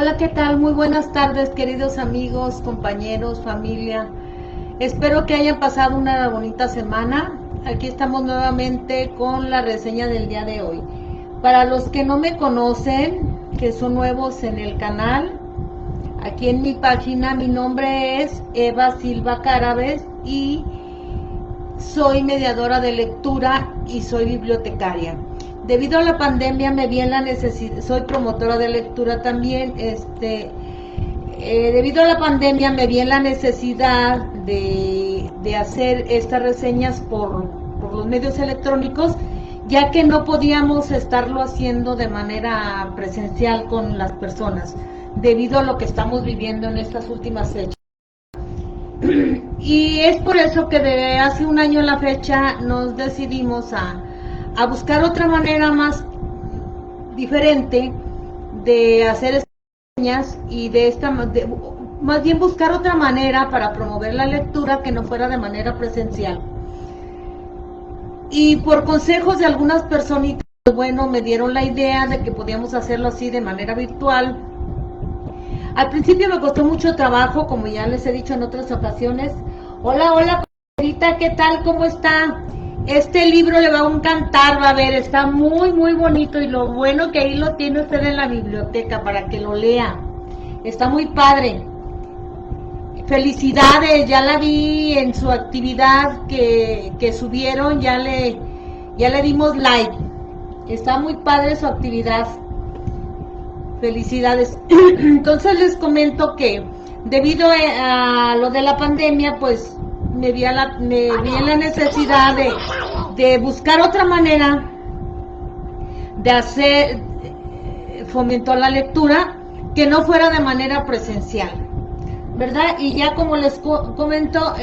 Hola, ¿qué tal? Muy buenas tardes, queridos amigos, compañeros, familia. Espero que hayan pasado una bonita semana. Aquí estamos nuevamente con la reseña del día de hoy. Para los que no me conocen, que son nuevos en el canal, aquí en mi página, mi nombre es Eva Silva Carabes y soy mediadora de lectura y soy bibliotecaria. Debido a la pandemia me vi en la necesidad, soy promotora de lectura también, debido a la pandemia me vi en la necesidad de hacer estas reseñas por los medios electrónicos, ya que no podíamos estarlo haciendo de manera presencial con las personas, debido a lo que estamos viviendo en estas últimas fechas. Y es por eso que de hace un año a la fecha nos decidimos a buscar otra manera más diferente de hacer estas reseñas y más bien buscar otra manera para promover la lectura que no fuera de manera presencial. Y por consejos de algunas personitas, bueno, me dieron la idea de que podíamos hacerlo así de manera virtual. Al principio me costó mucho trabajo, como ya les he dicho en otras ocasiones. Hola, señorita, ¿qué tal? ¿Cómo está? Este libro le va a encantar, va a ver, está muy bonito, y lo bueno que ahí lo tiene usted en la biblioteca para que lo lea. Está muy padre. Felicidades, ya la vi en su actividad que subieron, ya le dimos like. Está muy padre su actividad. Felicidades. Entonces les comento que debido a lo de la pandemia, pues me vi en la necesidad de buscar otra manera de hacer fomento a la lectura que no fuera de manera presencial, ¿verdad? Y ya como les comento,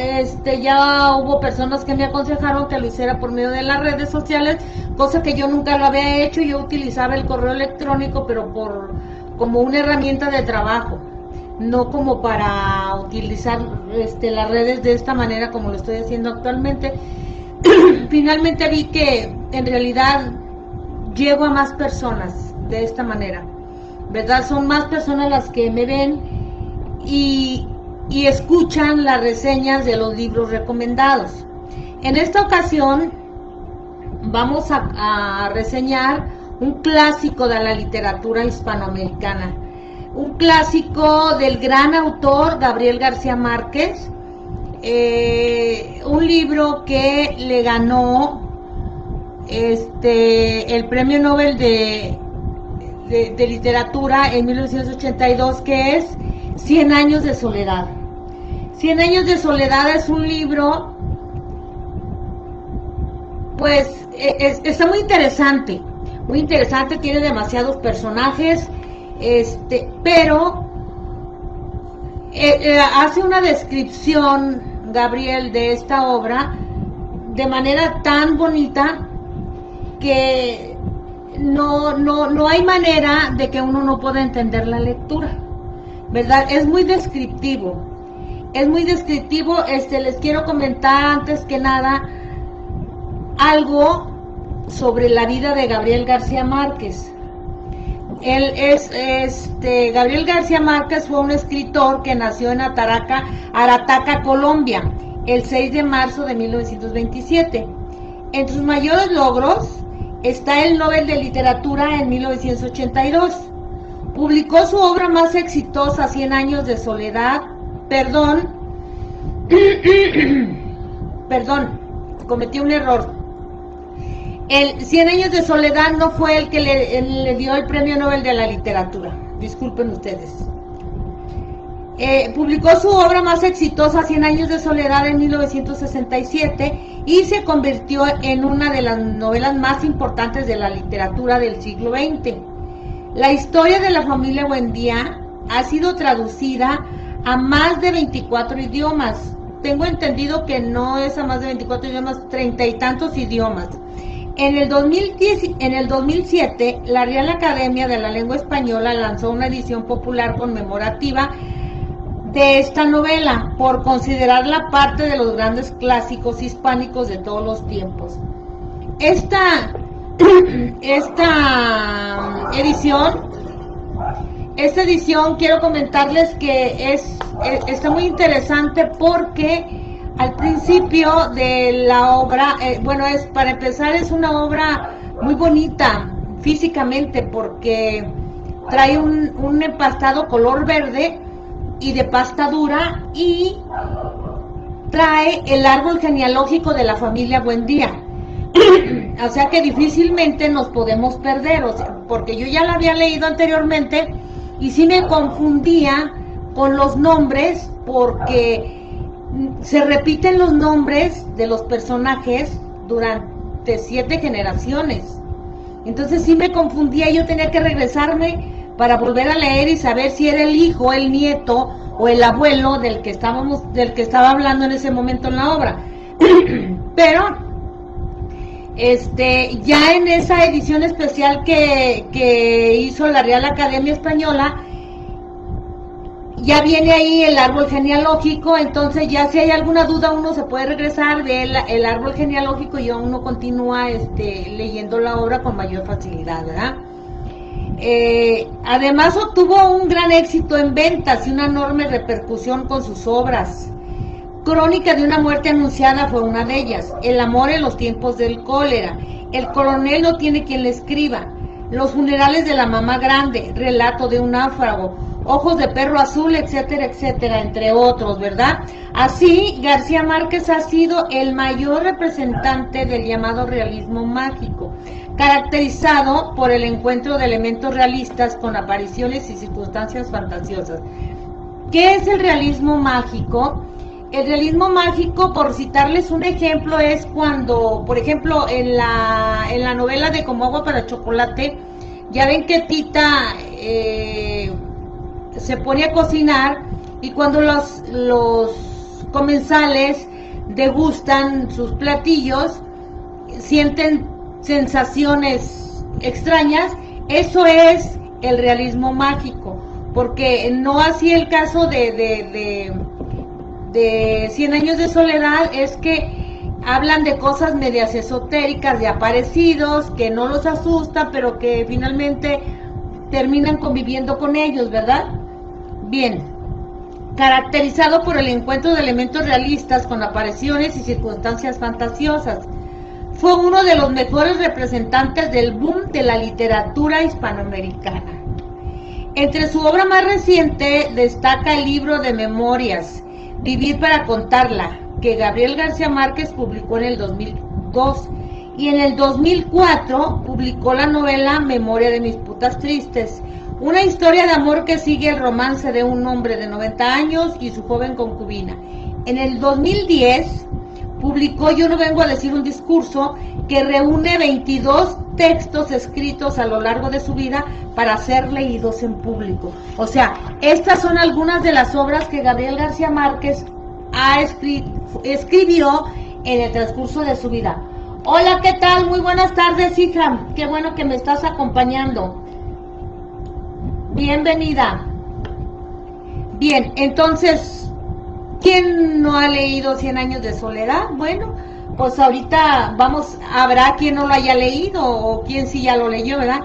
ya hubo personas que me aconsejaron que lo hiciera por medio de las redes sociales, cosa que yo nunca lo había hecho. Yo utilizaba el correo electrónico, pero como una herramienta de trabajo, no como para utilizar las redes de esta manera como lo estoy haciendo actualmente. Finalmente vi que en realidad llego a más personas de esta manera, ¿verdad? Son más personas las que me ven y escuchan las reseñas de los libros recomendados. En esta ocasión vamos a reseñar un clásico de la literatura hispanoamericana, un clásico del gran autor Gabriel García Márquez, un libro que le ganó el premio Nobel de literatura en 1982, que es 100 años de soledad. 100 años de soledad es un libro, pues está muy interesante, tiene demasiados personajes, pero hace una descripción, Gabriel, de esta obra de manera tan bonita que no hay manera de que uno no pueda entender la lectura, ¿verdad? Es muy descriptivo, les quiero comentar antes que nada algo sobre la vida de Gabriel García Márquez. Gabriel García Márquez fue un escritor que nació en Arataca, Colombia, el 6 de marzo de 1927. Entre sus mayores logros está el Nobel de Literatura en 1982. Publicó su obra más exitosa, 100 años de soledad. Perdón, cometí un error. El 100 años de soledad no fue el que le dio el premio Nobel de la literatura, disculpen ustedes. Publicó su obra más exitosa, 100 años de soledad, en 1967, y se convirtió en una de las novelas más importantes de la literatura del siglo XX. La historia de la familia Buendía ha sido traducida a más de 24 idiomas. Tengo entendido que no es a más de 24 idiomas, 30 y tantos idiomas. En el 2007, la Real Academia de la Lengua Española lanzó una edición popular conmemorativa de esta novela, por considerarla parte de los grandes clásicos hispánicos de todos los tiempos. Esta edición esta edición quiero comentarles que está muy interesante porque al principio de la obra, bueno, para empezar es una obra muy bonita físicamente porque trae un empastado color verde y de pasta dura y trae el árbol genealógico de la familia Buendía. O sea que difícilmente nos podemos perder, o sea, porque yo ya la había leído anteriormente y sí me confundía con los nombres porque se repiten los nombres de los personajes durante 7 generaciones. Entonces sí me confundía, yo tenía que regresarme para volver a leer y saber si era el hijo, el nieto o el abuelo del que estaba hablando en ese momento en la obra. Pero ya en esa edición especial que hizo la Real Academia Española, ya viene ahí el árbol genealógico, entonces ya si hay alguna duda uno se puede regresar, ve el árbol genealógico y uno continúa leyendo la obra con mayor facilidad, ¿verdad? Además obtuvo un gran éxito en ventas y una enorme repercusión con sus obras. Crónica de una muerte anunciada fue una de ellas. El amor en los tiempos del cólera. El coronel no tiene quien le escriba. Los funerales de la mamá grande. Relato de un náufrago. Ojos de perro azul, etcétera, etcétera, entre otros, ¿verdad? Así, García Márquez ha sido el mayor representante del llamado realismo mágico, caracterizado por el encuentro de elementos realistas con apariciones y circunstancias fantasiosas. ¿Qué es el realismo mágico? El realismo mágico, por citarles un ejemplo, es cuando, por ejemplo, en la novela de Como agua para chocolate, ya ven que Tita se pone a cocinar y cuando los comensales degustan sus platillos, sienten sensaciones extrañas. Eso es el realismo mágico, porque no así el caso de 100 años de soledad, es que hablan de cosas medias esotéricas, de aparecidos, que no los asustan, pero que finalmente terminan conviviendo con ellos, ¿verdad? Bien, caracterizado por el encuentro de elementos realistas con apariciones y circunstancias fantasiosas. Fue uno de los mejores representantes del boom de la literatura hispanoamericana. Entre su obra más reciente destaca el libro de memorias, Vivir para contarla, que Gabriel García Márquez publicó en el 2002, y en el 2004 publicó la novela Memoria de mis putas tristes, una historia de amor que sigue el romance de un hombre de 90 años y su joven concubina. En el 2010 publicó Yo no vengo a decir un discurso, que reúne 22 textos escritos a lo largo de su vida para ser leídos en público. O sea, estas son algunas de las obras que Gabriel García Márquez escribió en el transcurso de su vida. Hola, ¿qué tal? Muy buenas tardes, hija. Qué bueno que me estás acompañando. Bienvenida. Bien, entonces, ¿quién no ha leído 100 años de soledad? Bueno, pues ahorita habrá quien no lo haya leído o quien sí ya lo leyó, ¿verdad?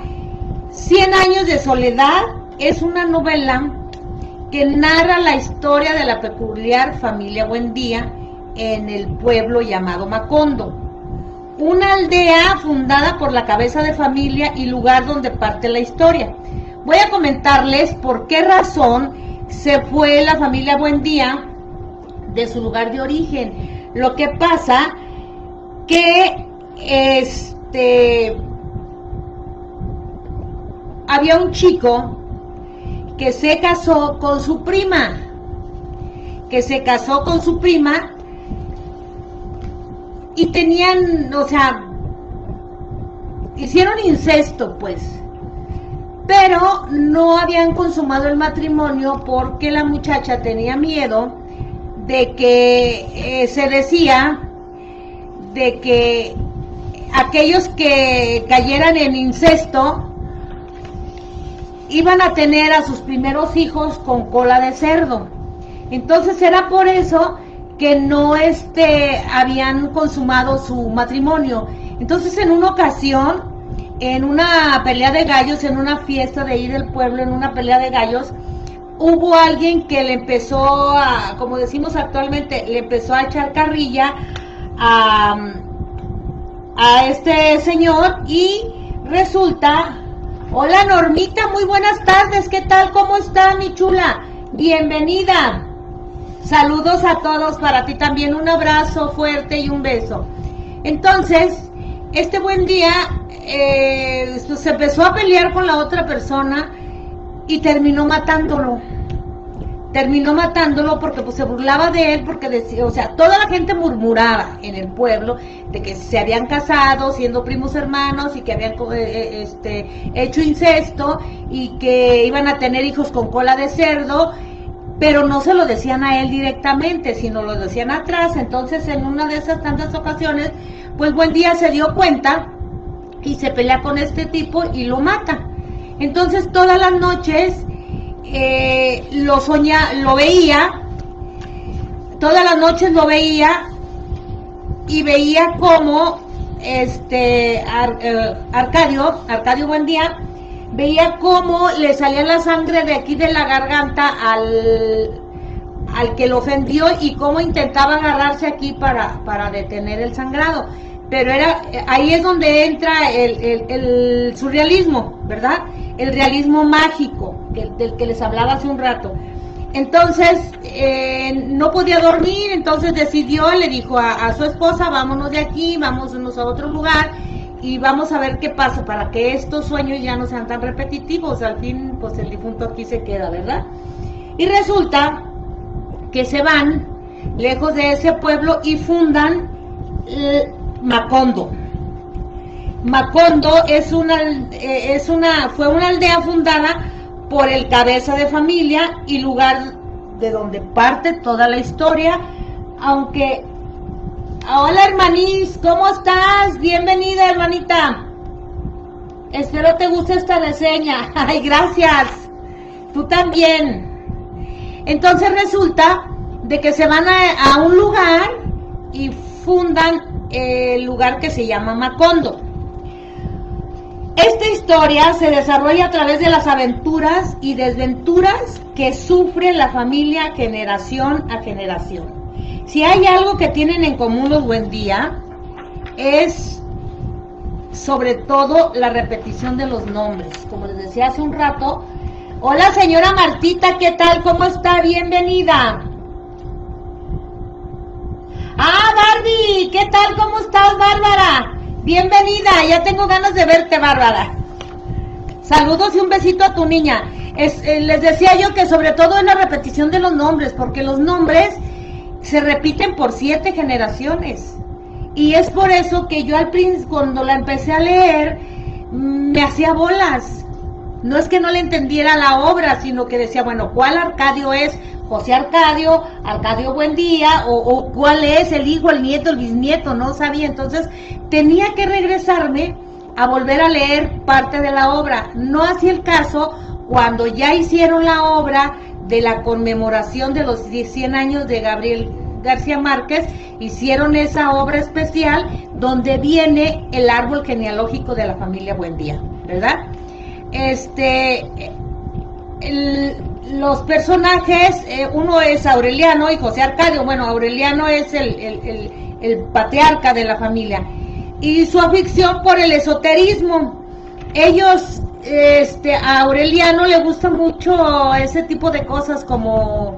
100 años de soledad es una novela que narra la historia de la peculiar familia Buendía en el pueblo llamado Macondo, una aldea fundada por la cabeza de familia y lugar donde parte la historia. Voy a comentarles por qué razón se fue la familia Buendía de su lugar de origen. Lo que pasa que había un chico que se casó con su prima, y tenían, o sea, hicieron incesto, pues, pero no habían consumado el matrimonio porque la muchacha tenía miedo de que se decía de que aquellos que cayeran en incesto iban a tener a sus primeros hijos con cola de cerdo. Entonces era por eso que no habían consumado su matrimonio. Entonces en una ocasión en una pelea de gallos, en una fiesta de ahí del pueblo, en una pelea de gallos, hubo alguien que le empezó a, como decimos actualmente, le empezó a echar carrilla a este señor y resulta... Hola Normita, muy buenas tardes, ¿qué tal? ¿Cómo está mi chula? Bienvenida. Saludos a todos, para ti también un abrazo fuerte y un beso. Entonces, este buen día se empezó a pelear con la otra persona y terminó matándolo. Terminó matándolo porque pues se burlaba de él, porque decía, o sea, toda la gente murmuraba en el pueblo de que se habían casado siendo primos hermanos y que habían hecho incesto y que iban a tener hijos con cola de cerdo, pero no se lo decían a él directamente, sino lo decían atrás. Entonces, en una de esas tantas ocasiones, pues buen día se dio cuenta y se pelea con este tipo y lo mata. Entonces, todas las noches lo veía, todas las noches lo veía y veía como Arcadio Buendía, veía cómo le salía la sangre de aquí de la garganta al que lo ofendió y cómo intentaba agarrarse aquí para detener el sangrado. Pero ahí es donde entra el surrealismo, ¿verdad? El realismo mágico del que les hablaba hace un rato. Entonces no podía dormir, entonces decidió, le dijo a su esposa, vámonos de aquí, vámonos a otro lugar y vamos a ver qué pasa para que estos sueños ya no sean tan repetitivos. Al fin pues el difunto aquí se queda, ¿verdad? Y resulta que se van lejos de ese pueblo y fundan Macondo. Macondo fue una aldea fundada por el cabeza de familia y lugar de donde parte toda la historia, aunque... Hola hermanis, ¿cómo estás? Bienvenida hermanita. Espero te guste esta reseña. Ay, gracias. Tú también. Entonces resulta de que se van a un lugar y fundan el lugar que se llama Macondo. Esta historia se desarrolla a través de las aventuras y desventuras que sufre la familia generación a generación. Si hay algo que tienen en común los Buendía, es sobre todo la repetición de los nombres. Como les decía hace un rato, hola señora Martita, ¿qué tal? ¿Cómo está? Bienvenida. Ah, Barbie, ¿qué tal? ¿Cómo estás, Bárbara? Bienvenida, ya tengo ganas de verte, Bárbara. Saludos y un besito a tu niña. Les decía yo que sobre todo es la repetición de los nombres, porque los nombres se repiten por 7 generaciones. Y es por eso que yo al principio, cuando la empecé a leer, me hacía bolas. No es que no le entendiera la obra, sino que decía, bueno, ¿cuál Arcadio es? José Arcadio, Arcadio Buendía, o cuál es el hijo, el nieto, el bisnieto, no sabía. Entonces tenía que regresarme a volver a leer parte de la obra. No hacía el caso cuando ya hicieron la obra de la conmemoración de los 100 años de Gabriel García Márquez, hicieron esa obra especial donde viene el árbol genealógico de la familia Buendía, ¿verdad? Los personajes, uno es Aureliano y José Arcadio. Bueno, Aureliano es el patriarca de la familia y su afición por el esoterismo. Ellos, a Aureliano le gusta mucho ese tipo de cosas como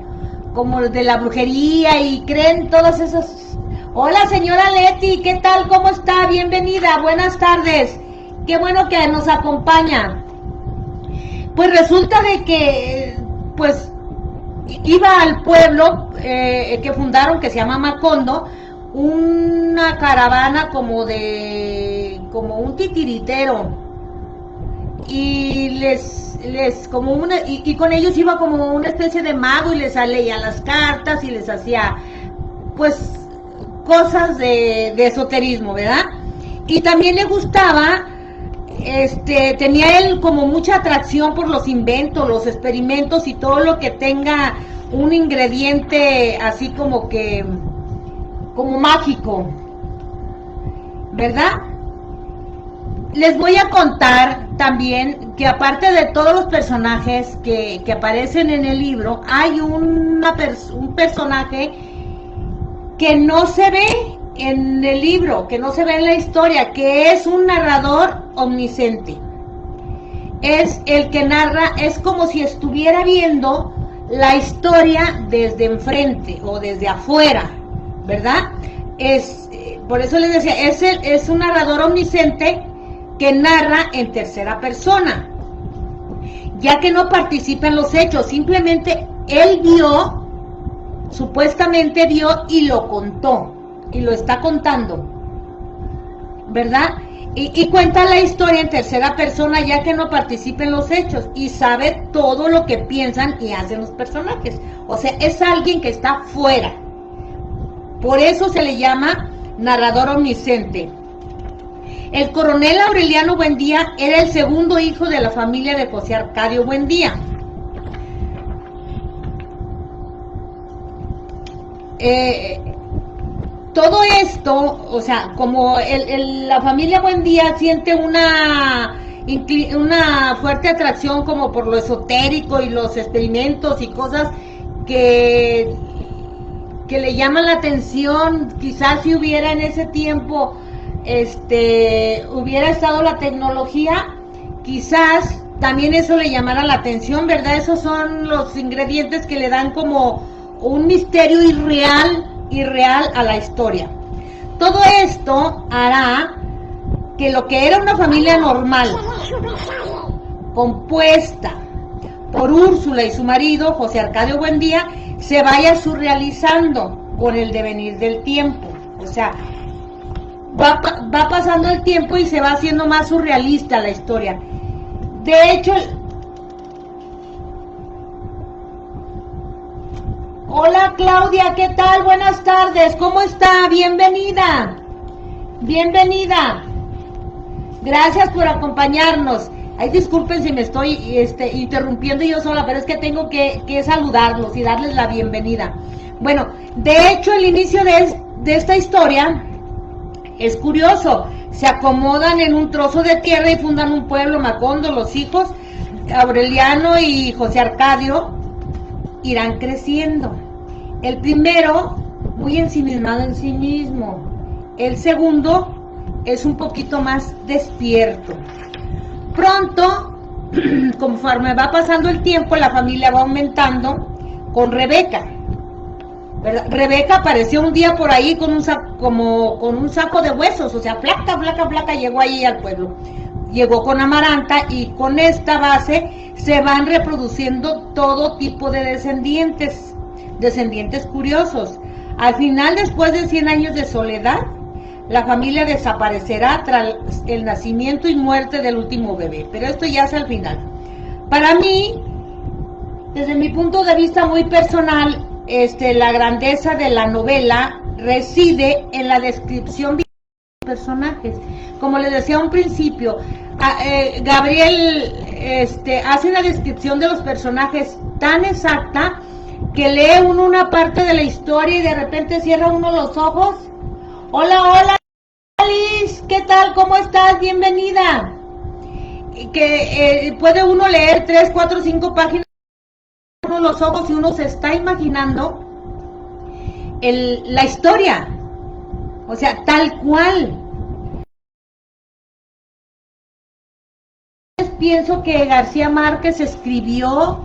de la brujería y creen todas esas. Hola señora Leti, ¿qué tal? ¿Cómo está? Bienvenida, buenas tardes. Qué bueno que nos acompaña. Pues resulta de que, pues, iba al pueblo que fundaron, que se llama Macondo, una caravana como un titiritero, y y con ellos iba como una especie de mago y les leía las cartas y les hacía, pues, cosas de esoterismo, ¿verdad? Y también le gustaba... tenía él como mucha atracción por los inventos, los experimentos y todo lo que tenga un ingrediente así como mágico, ¿verdad? Les voy a contar también que aparte de todos los personajes que aparecen en el libro, hay un personaje que no se ve en el libro, que no se ve en la historia, que es un narrador omnisciente. Es el que narra, es como si estuviera viendo la historia desde enfrente o desde afuera, ¿verdad? Por eso les decía, es un narrador omnisciente que narra en tercera persona, ya que no participa en los hechos, simplemente él vio, supuestamente vio y lo contó, y lo está contando, ¿verdad? Y cuenta la historia en tercera persona, ya que no participa en los hechos y sabe todo lo que piensan y hacen los personajes. O sea, es alguien que está fuera. Por eso se le llama narrador omnisciente. El coronel Aureliano Buendía era el segundo hijo de la familia de José Arcadio Buendía. Todo esto, o sea, como la familia Buendía siente una fuerte atracción como por lo esotérico y los experimentos y cosas que le llaman la atención, quizás si hubiera en ese tiempo, hubiera estado la tecnología, quizás también eso le llamara la atención, ¿verdad? Esos son los ingredientes que le dan como un misterio irreal a la historia. Todo esto hará que lo que era una familia normal, compuesta por Úrsula y su marido, José Arcadio Buendía, se vaya surrealizando con el devenir del tiempo. O sea, va pasando el tiempo y se va haciendo más surrealista la historia. De hecho, hola Claudia, ¿qué tal? Buenas tardes, ¿cómo está? Bienvenida. Bienvenida. Gracias por acompañarnos. Ay, disculpen si me estoy interrumpiendo yo sola, pero es que tengo que saludarlos y darles la bienvenida. Bueno, de hecho el inicio de esta historia es curioso. Se acomodan en un trozo de tierra y fundan un pueblo, Macondo. Los hijos, Aureliano y José Arcadio, irán creciendo. El primero, muy ensimismado en sí mismo. El segundo es un poquito más despierto. Pronto, conforme va pasando el tiempo, la familia va aumentando con Rebeca, ¿verdad? Rebeca apareció un día por ahí con un saco de huesos, o sea, flaca, llegó ahí al pueblo. Llegó con Amaranta y con esta base se van reproduciendo todo tipo de descendientes curiosos. Al final, después de 100 años de soledad, la familia desaparecerá tras el nacimiento y muerte del último bebé, pero esto ya es al final. Para mí, desde mi punto de vista muy personal, la grandeza de la novela reside en la descripción de los personajes. Como les decía a un principio, Gabriel hace una descripción de los personajes tan exacta que lee uno una parte de la historia y de repente cierra uno los ojos. Hola, Alice, ¿qué tal? ¿Cómo estás? Bienvenida. Que puede uno leer 3, 4, 5 páginas, uno los ojos y uno se está imaginando la historia. O sea, tal cual. Pienso que García Márquez escribió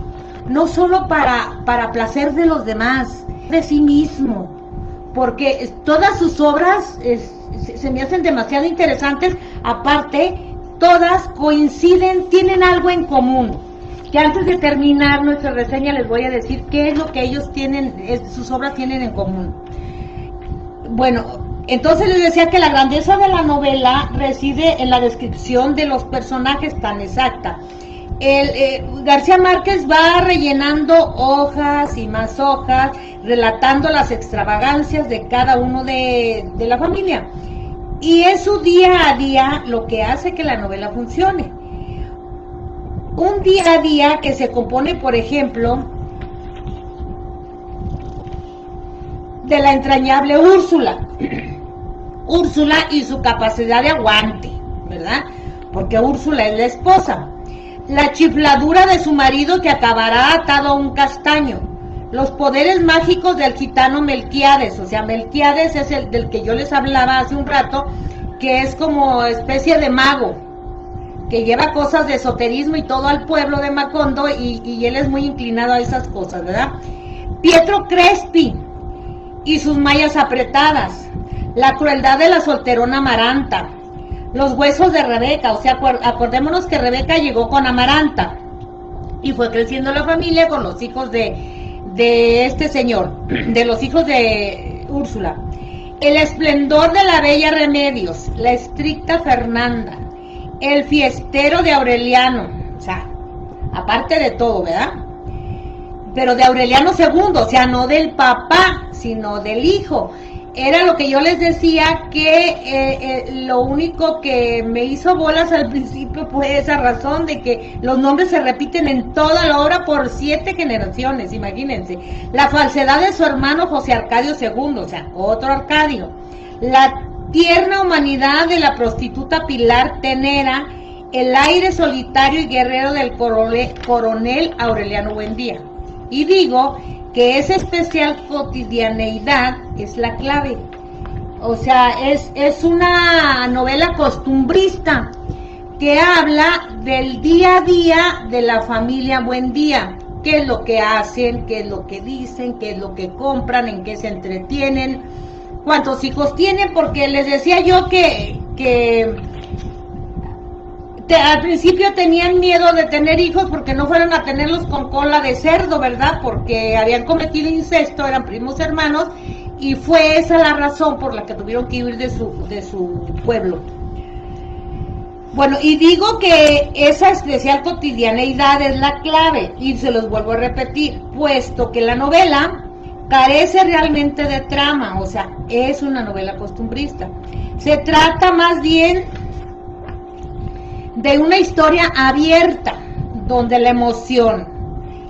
no solo para placer de los demás, de sí mismo, porque todas sus obras se me hacen demasiado interesantes. Aparte, todas coinciden, tienen algo en común, que antes de terminar nuestra reseña les voy a decir qué es lo que ellos tienen, sus obras tienen en común. Bueno, entonces les decía que la grandeza de la novela reside en la descripción de los personajes tan exacta. García Márquez va rellenando hojas y más hojas, relatando las extravagancias de cada uno de la familia. Y es su día a día lo que hace que la novela funcione. Un día a día que se compone, por ejemplo, de la entrañable Úrsula. Úrsula y su capacidad de aguante, ¿verdad? porque Úrsula es la esposa. La chifladura de su marido que acabará atado a un castaño. Los poderes mágicos del gitano Melquiades, o sea, Melquiades es el del que yo les hablaba hace un rato, que es como especie de mago, que lleva cosas de esoterismo y todo al pueblo de Macondo, y él es muy inclinado a esas cosas, ¿verdad? Pietro Crespi y sus mallas apretadas, la crueldad de la solterona Amaranta, los huesos de Rebeca, o sea, acordémonos que Rebeca llegó con Amaranta y fue creciendo la familia con los hijos de este señor, de los hijos de Úrsula. El esplendor de la bella Remedios, la estricta Fernanda, el fiestero de Aureliano, o sea, aparte de todo, ¿verdad? Pero de Aureliano II, o sea, no del papá, sino del hijo. Era lo que yo les decía, que lo único que me hizo bolas al principio fue esa razón de que los nombres se repiten en toda la obra por 7 generaciones, imagínense. La falsedad de su hermano José Arcadio II, o sea, otro Arcadio. La tierna humanidad de la prostituta Pilar Tenera, el aire solitario y guerrero del coronel Aureliano Buendía. Y digo que esa especial cotidianeidad es la clave. O sea, es una novela costumbrista que habla del día a día de la familia Buendía. Qué es lo que hacen, qué es lo que dicen, qué es lo que compran, en qué se entretienen, cuántos hijos tienen, porque les decía yo que al principio tenían miedo de tener hijos porque no fueron a tenerlos con cola de cerdo, ¿verdad? Porque habían cometido incesto, eran primos hermanos, y fue esa la razón por la que tuvieron que huir de su pueblo. Bueno, y digo que esa especial cotidianeidad es la clave, y se los vuelvo a repetir, puesto que la novela carece realmente de trama, o sea, es una novela costumbrista. Se trata más bien de una historia abierta, donde la emoción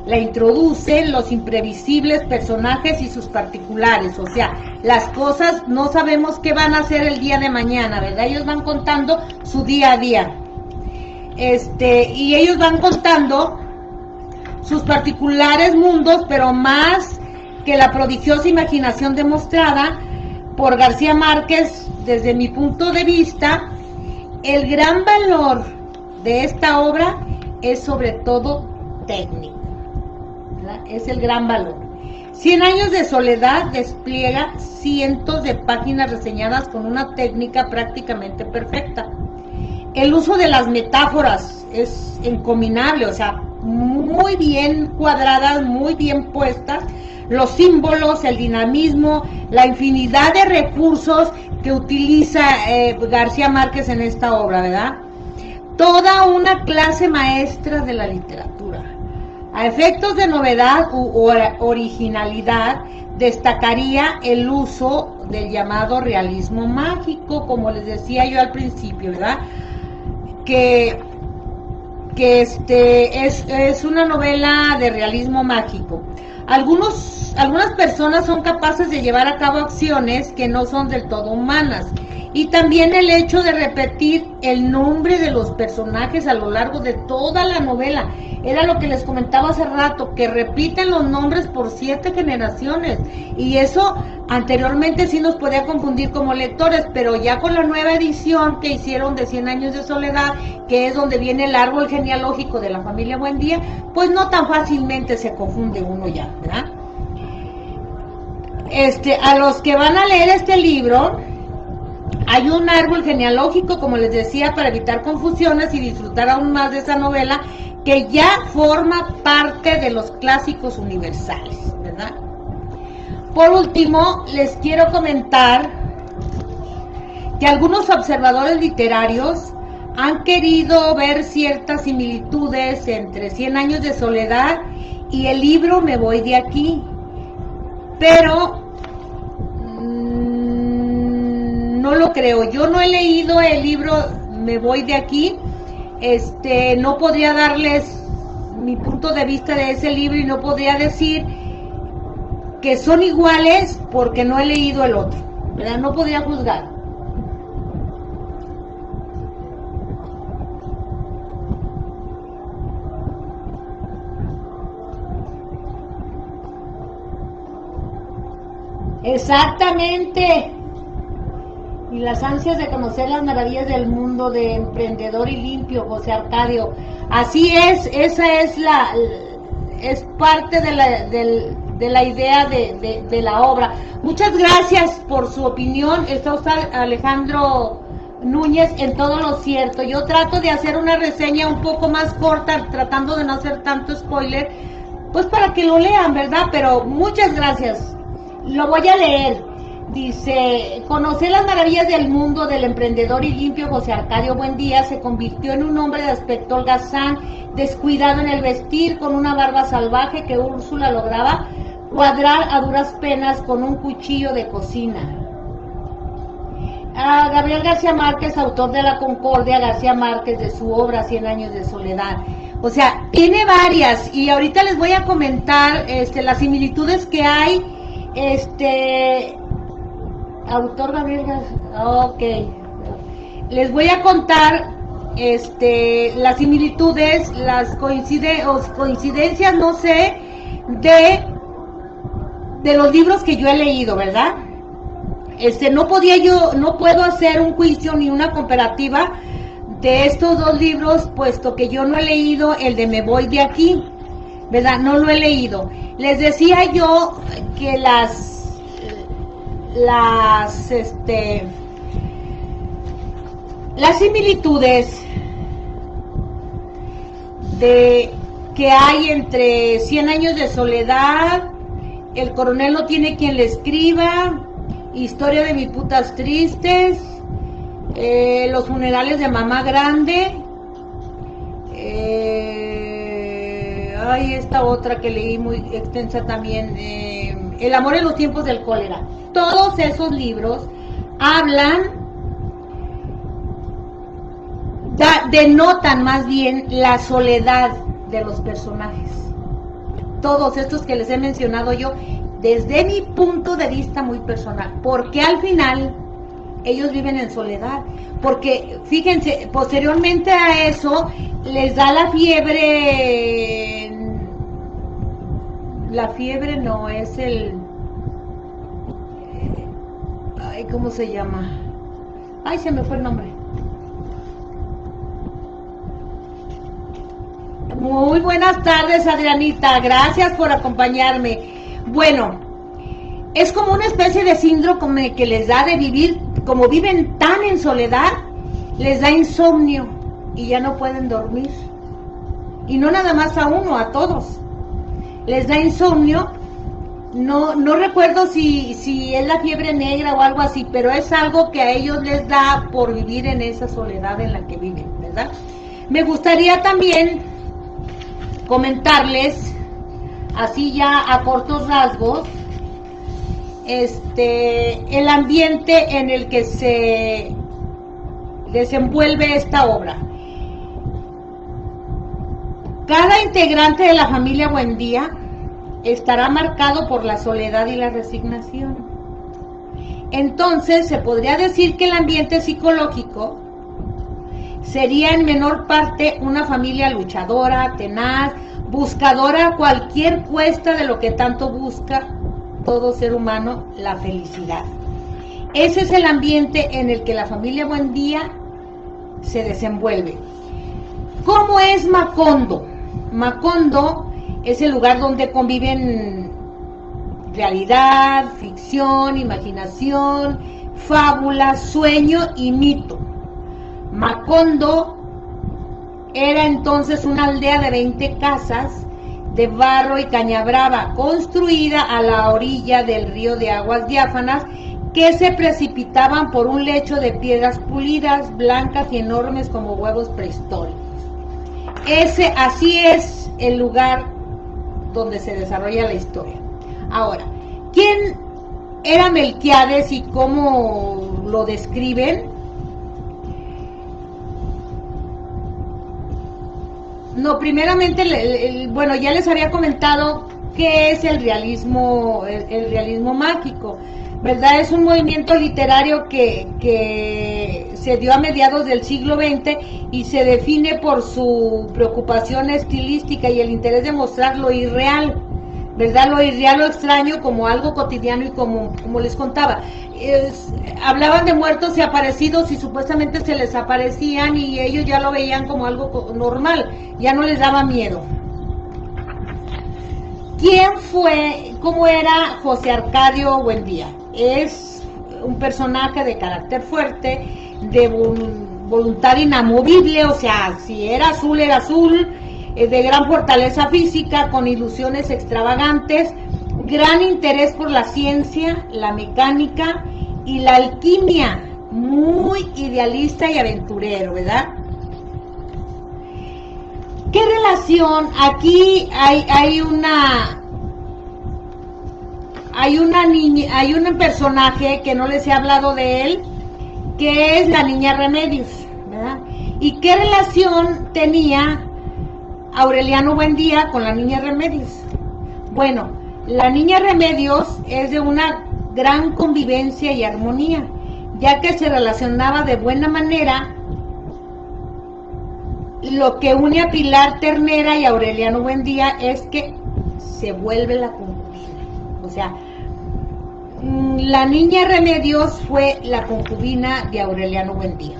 la introducen los imprevisibles personajes y sus particulares, o sea, las cosas no sabemos qué van a hacer el día de mañana, ¿verdad? Ellos van contando su día a día, y ellos van contando sus particulares mundos, pero más que la prodigiosa imaginación demostrada por García Márquez, desde mi punto de vista, el gran valor de esta obra es sobre todo técnico, ¿verdad? Es el gran valor. 100 años de soledad despliega cientos de páginas reseñadas con una técnica prácticamente perfecta. El uso de las metáforas es encomiable, o sea, muy bien cuadradas, muy bien puestas, los símbolos, el dinamismo, la infinidad de recursos que utiliza García Márquez en esta obra, ¿verdad? Toda una clase maestra de la literatura. A efectos de novedad u originalidad, destacaría el uso del llamado realismo mágico, como les decía yo al principio, ¿verdad? Que es una novela de realismo mágico. Algunas personas son capaces de llevar a cabo acciones que no son del todo humanas, y también el hecho de repetir el nombre de los personajes a lo largo de toda la novela. Era lo que les comentaba hace rato, que repiten los nombres por 7 generaciones, y eso anteriormente sí nos podía confundir como lectores, pero ya con la nueva edición que hicieron de 100 años de soledad, que es donde viene el árbol genealógico de la familia Buendía, pues no tan fácilmente se confunde uno ya, ¿verdad? A los que van a leer este libro, hay un árbol genealógico, como les decía, para evitar confusiones y disfrutar aún más de esa novela, que ya forma parte de los clásicos universales, ¿verdad? Por último, les quiero comentar que algunos observadores literarios han querido ver ciertas similitudes entre 100 años de soledad y el libro Me voy de aquí, pero no lo creo. Yo no he leído el libro Me voy de aquí, no podría darles mi punto de vista de ese libro y no podría decir que son iguales porque no he leído el otro, ¿verdad? No podría juzgar. Exactamente. Y las ansias de conocer las maravillas del mundo de Emprendedor y Limpio, José Arcadio. Así es, esa es parte de la idea de la obra. Muchas gracias por su opinión. Está usted, Alejandro Núñez, en todo lo cierto. Yo trato de hacer una reseña un poco más corta, tratando de no hacer tanto spoiler, pues para que lo lean, ¿verdad? Pero muchas gracias. Lo voy a leer. Dice, conocer las maravillas del mundo del Emprendedor y Limpio, José Arcadio Buendía se convirtió en un hombre de aspecto holgazán, descuidado en el vestir, con una barba salvaje que Úrsula lograba cuadrar a duras penas con un cuchillo de cocina. Gabriel García Márquez, autor de La Concordia, García Márquez, de su obra 100 años de soledad. O sea, tiene varias, y ahorita les voy a comentar las similitudes que hay. Autor Gabriel García, ok. Les voy a contar las similitudes, las coincidencias, no sé, de los libros que yo he leído, ¿verdad? No puedo hacer un juicio ni una comparativa de estos dos libros, puesto que yo no he leído el de Me Voy de Aquí, ¿verdad? No lo he leído. Les decía yo que las similitudes que hay entre 100 años de soledad, El coronel no tiene quien le escriba, Historia de mis putas tristes, Los funerales de mamá grande, esta otra que leí muy extensa también, El amor en los tiempos del cólera. Todos esos libros hablan, denotan más bien la soledad de los personajes. Todos estos que les he mencionado yo, desde mi punto de vista muy personal, porque al final ellos viven en soledad, porque fíjense, posteriormente a eso les da la fiebre no, es el, ¿cómo se llama? Se me fue el nombre. Muy buenas tardes, Adrianita, gracias por acompañarme. Bueno, es como una especie de síndrome que les da de vivir, como viven tan en soledad, les da insomnio y ya no pueden dormir. Y no nada más a uno, a todos. Les da insomnio, no recuerdo si es la fiebre negra o algo así, pero es algo que a ellos les da por vivir en esa soledad en la que viven, ¿verdad? Me gustaría también comentarles, así ya a cortos rasgos, el ambiente en el que se desenvuelve esta obra. Cada integrante de la familia Buendía estará marcado por la soledad y la resignación. Entonces, se podría decir que el ambiente psicológico sería en menor parte una familia luchadora, tenaz, buscadora a cualquier cuesta de lo que tanto busca todo ser humano, la felicidad. Ese es el ambiente en el que la familia Buendía se desenvuelve. ¿Cómo es Macondo? Macondo es el lugar donde conviven realidad, ficción, imaginación, fábula, sueño y mito. Macondo era entonces una aldea de 20 casas de barro y caña brava, construida a la orilla del río de aguas diáfanas, que se precipitaban por un lecho de piedras pulidas, blancas y enormes como huevos prehistóricos. Así es el lugar donde se desarrolla la historia. Ahora, ¿quién era Melquiades y cómo lo describen? No, primeramente, bueno, ya les había comentado qué es el realismo mágico, ¿verdad? Es un movimiento literario que se dio a mediados del siglo XX y se define por su preocupación estilística y el interés de mostrar lo irreal, ¿verdad? Lo irreal, lo extraño, como algo cotidiano y como les contaba. Hablaban de muertos y aparecidos y supuestamente se les aparecían y ellos ya lo veían como algo normal, ya no les daba miedo. ¿Quién fue, cómo era José Arcadio Buendía? Es un personaje de carácter fuerte, de voluntad inamovible, o sea, si era azul, de gran fortaleza física, con ilusiones extravagantes, gran interés por la ciencia, la mecánica y la alquimia, muy idealista y aventurero, ¿verdad? ¿Qué relación? Aquí hay una niña, hay un personaje que no les he hablado de él, que es la niña Remedios, ¿verdad? ¿Y qué relación tenía Aureliano Buendía con la niña Remedios? Bueno, la niña Remedios es de una gran convivencia y armonía, ya que se relacionaba de buena manera. Lo que une a Pilar Ternera y a Aureliano Buendía es que se vuelve la concubina. O sea, la niña Remedios fue la concubina de Aureliano Buendía.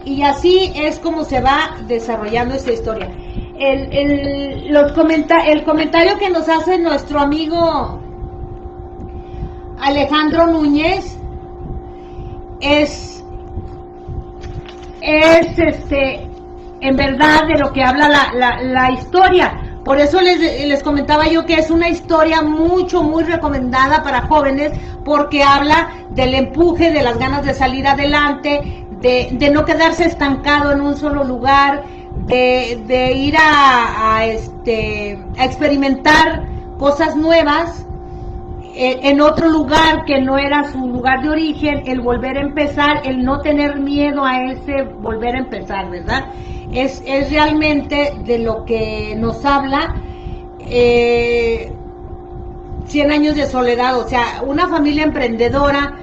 Y así es como se va desarrollando esta historia. El comentario que nos hace nuestro amigo Alejandro Núñez es en verdad de lo que habla la historia. Por eso les comentaba yo que es una historia muy recomendada para jóvenes, porque habla del empuje, de las ganas de salir adelante, de no quedarse estancado en un solo lugar, de ir a experimentar cosas nuevas en otro lugar que no era su lugar de origen, el volver a empezar, el no tener miedo a ese volver a empezar, ¿verdad? Es realmente de lo que nos habla 100 años de soledad, o sea, una familia emprendedora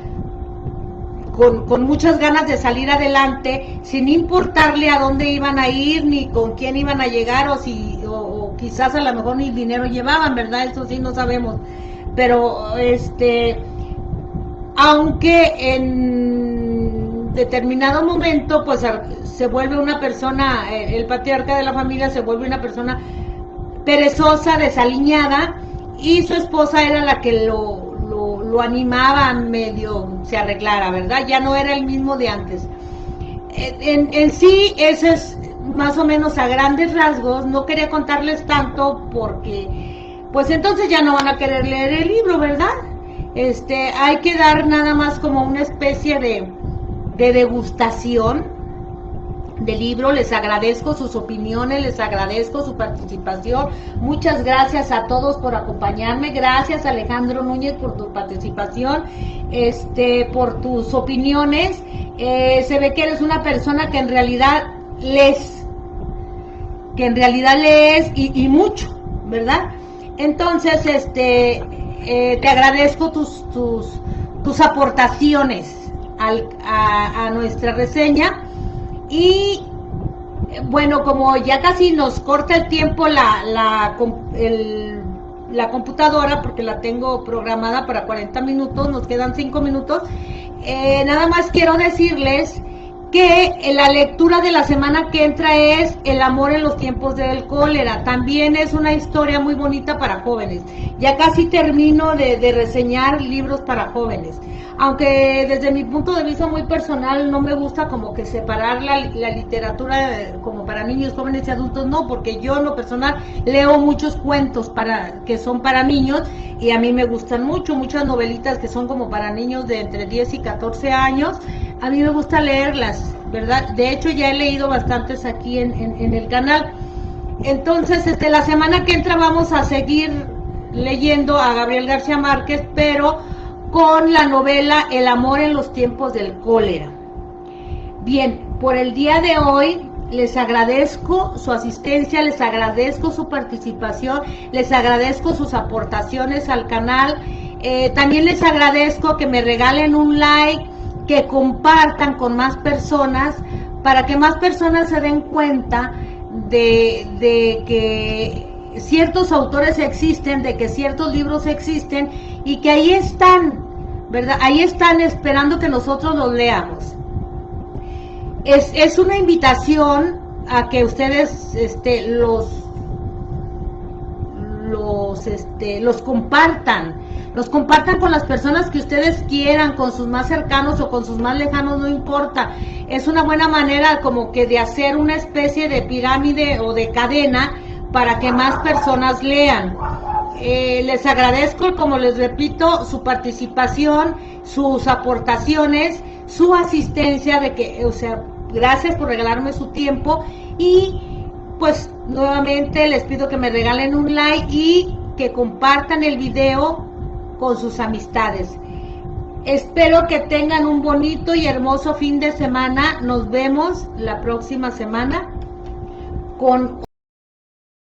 con muchas ganas de salir adelante, sin importarle a dónde iban a ir, ni con quién iban a llegar, o quizás a lo mejor ni dinero llevaban, ¿verdad? Eso sí no sabemos. Pero aunque en determinado momento pues se vuelve una persona, el patriarca de la familia se vuelve una persona perezosa, desaliñada, y su esposa era la que lo animaba, medio se arreglara, ¿verdad? Ya no era el mismo de antes. En sí, eso es más o menos a grandes rasgos. No quería contarles tanto porque pues entonces ya no van a querer leer el libro, ¿verdad? Hay que dar nada más como una especie de degustación del libro. Les agradezco sus opiniones, les agradezco su participación. Muchas gracias a todos por acompañarme. Gracias, Alejandro Núñez, por tu participación, por tus opiniones. Se ve que eres una persona que en realidad lees, y mucho, ¿verdad? Entonces, te agradezco tus aportaciones a nuestra reseña. Y bueno, como ya casi nos corta el tiempo la computadora, porque la tengo programada para 40 minutos, nos quedan 5 minutos, nada más quiero decirles que la lectura de la semana que entra es El amor en los tiempos del cólera. También es una historia muy bonita para jóvenes. Ya casi termino de reseñar libros para jóvenes, aunque desde mi punto de vista muy personal no me gusta como que separar la literatura como para niños, jóvenes y adultos, no, porque yo en lo personal leo muchos cuentos que son para niños, y a mí me gustan muchas novelitas que son como para niños de entre 10 y 14 años. A mí me gusta leerlas, ¿verdad? De hecho ya he leído bastantes aquí en el canal. Entonces, la semana que entra vamos a seguir leyendo a Gabriel García Márquez, pero con la novela El amor en los tiempos del cólera. Bien, por el día de hoy les agradezco su asistencia, les agradezco su participación, les agradezco sus aportaciones al canal. También les agradezco que me regalen un like, que compartan con más personas, para que más personas se den cuenta de que ciertos autores existen, de que ciertos libros existen y que ahí están, ¿verdad? Ahí están esperando que nosotros los leamos. Es una invitación a que ustedes los compartan. Los compartan con las personas que ustedes quieran, con sus más cercanos o con sus más lejanos, no importa. Es una buena manera como que de hacer una especie de pirámide o de cadena para que más personas lean. Les agradezco, como les repito, su participación, sus aportaciones, su asistencia, de que, o sea, gracias por regalarme su tiempo y pues nuevamente les pido que me regalen un like y que compartan el video con sus amistades. Espero que tengan un bonito y hermoso fin de semana. Nos vemos la próxima semana con